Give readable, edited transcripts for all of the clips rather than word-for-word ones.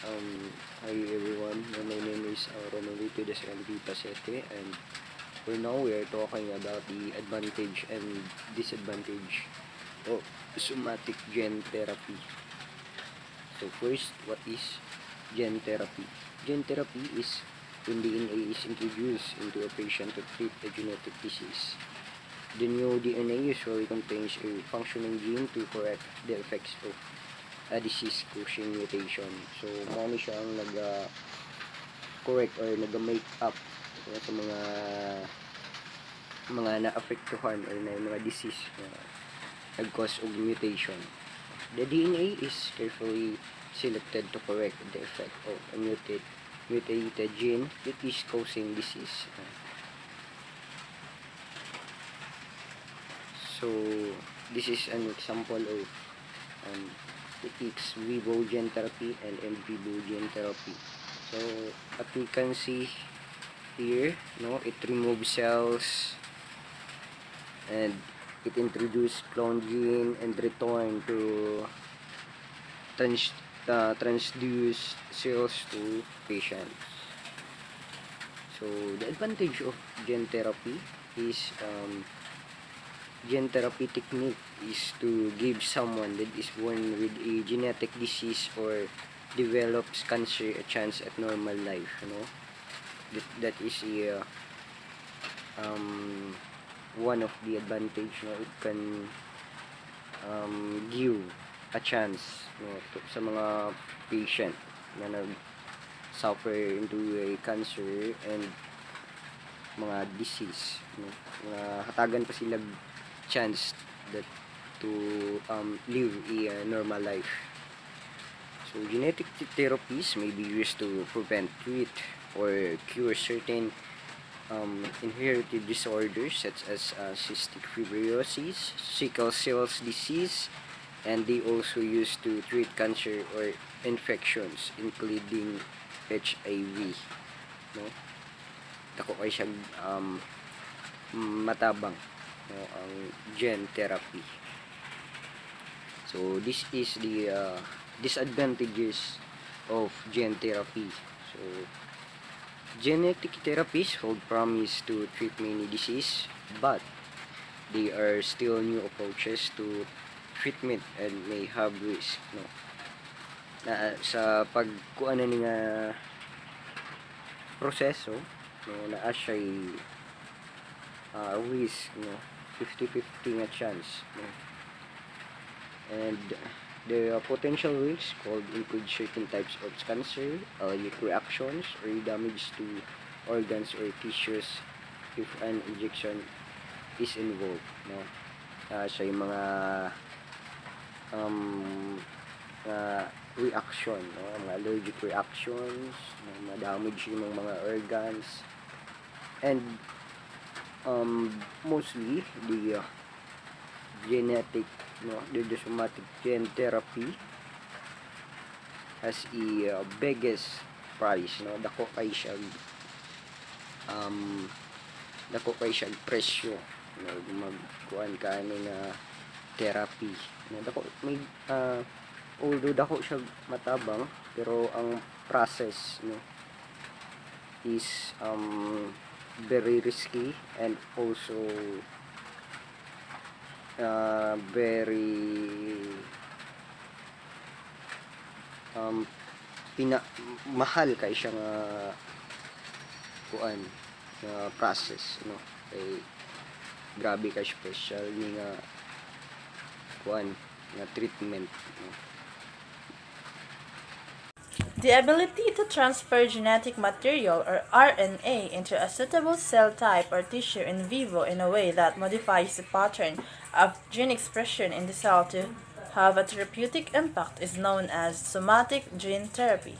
Hi everyone, my name is Ronalito de Pasete, and for now we are talking about the advantage and disadvantage of somatic gene therapy. So first, what is gene therapy? Gene therapy is when DNA is introduced into a patient to treat a genetic disease. The new DNA usually contains a functioning gene to correct the effects of a disease-causing mutation. So, mano siyang nag-correct or nag-make up sa mga na-affectuhan or na mga disease na nag-cause of mutation. The DNA is carefully selected to correct the effect of a mutated gene that is causing disease. So, this is an example of ex vivo gene therapy and in vivo gene therapy. So, as we can see here, it removes cells and it introduces clone gene and return to transduce cells to patients. So, the advantage of gene therapy is gene therapy technique is to give someone that is born with a genetic disease or develops cancer a chance at normal life. That is a one of the advantage. It can give a chance sa mga patient na nag-suffer into a cancer and mga disease. Hatagan pa sila chance that to live a normal life. So genetic therapies may be used to prevent, treat, or cure certain inherited disorders such as cystic fibrosis, sickle cell disease, and they also used to treat cancer or infections including HIV. Dako kay siya matabang ang gene therapy. So this is the disadvantages of gene therapy. So genetic therapies hold promise to treat many diseases, but they are still new approaches to treatment and may have risk. Na sa pagkuan ni nga proseso, naa siya risk, 50-50 nga chance. And the potential risks could include certain types of cancer, allergic reactions, or damage to organs or tissues if an injection is involved. Sa yung mga reaction, mga allergic reactions, ma-damage yung mga organs, and mostly the genetic, the somatic gene therapy has a biggest price. Dako kay siya presyo magkuan ka nga therapy. Dako may although dako siya matabang, pero ang process is very risky and also very mahal kay siya nga kuan nga process, kay grabe kay special ni nga kuan nga treatment. The ability to transfer genetic material or RNA into a suitable cell type or tissue in vivo in a way that modifies the pattern of gene expression in the cell to have a therapeutic impact is known as somatic gene therapy.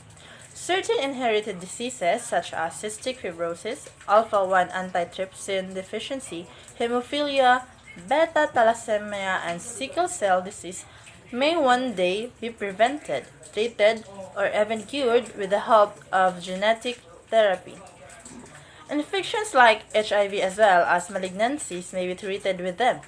Certain inherited diseases such as cystic fibrosis, alpha-1 antitrypsin deficiency, hemophilia, beta thalassemia, and sickle cell disease may one day be prevented, treated, or even cured with the help of genetic therapy. Infections like HIV as well as malignancies may be treated with them.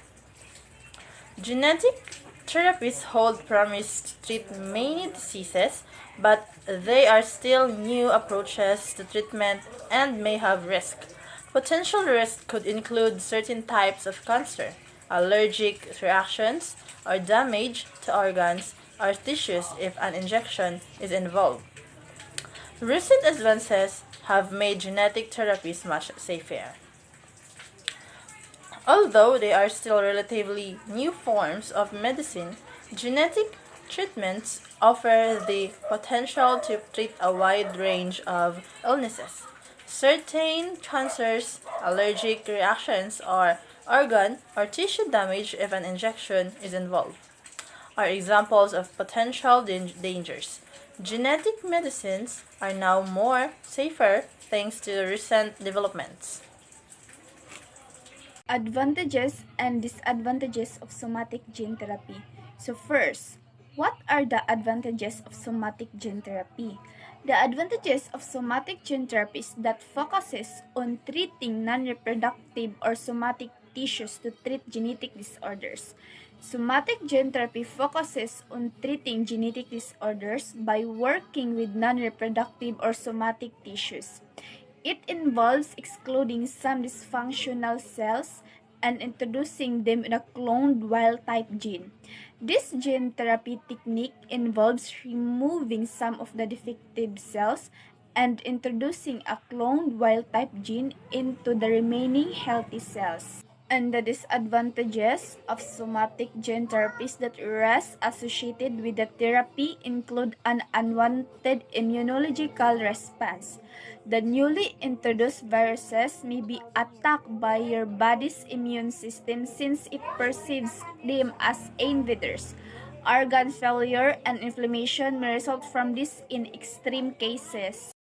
Genetic therapies hold promise to treat many diseases, but they are still new approaches to treatment and may have risk. Potential risk could include certain types of cancer, allergic reactions, or damage to organs or tissues if an injection is involved. Recent advances have made genetic therapies much safer. Although they are still relatively new forms of medicine, genetic treatments offer the potential to treat a wide range of illnesses. Certain cancers, allergic reactions, or organ or tissue damage if an injection is involved are examples of potential dangers. Genetic medicines are now more safer thanks to recent developments. Advantages and disadvantages of somatic gene therapy. So first, what are the advantages of somatic gene therapy? The advantages of somatic gene therapy is that focuses on treating non-reproductive or somatic tissues to treat genetic disorders. Somatic gene therapy focuses on treating genetic disorders by working with non-reproductive or somatic tissues. It involves excluding some dysfunctional cells and introducing them in a cloned wild-type gene. This gene therapy technique involves removing some of the defective cells and introducing a cloned wild-type gene into the remaining healthy cells. And the disadvantages of somatic gene therapies that rest associated with the therapy include an unwanted immunological response. The newly introduced viruses may be attacked by your body's immune system since it perceives them as invaders. Organ failure and inflammation may result from this in extreme cases.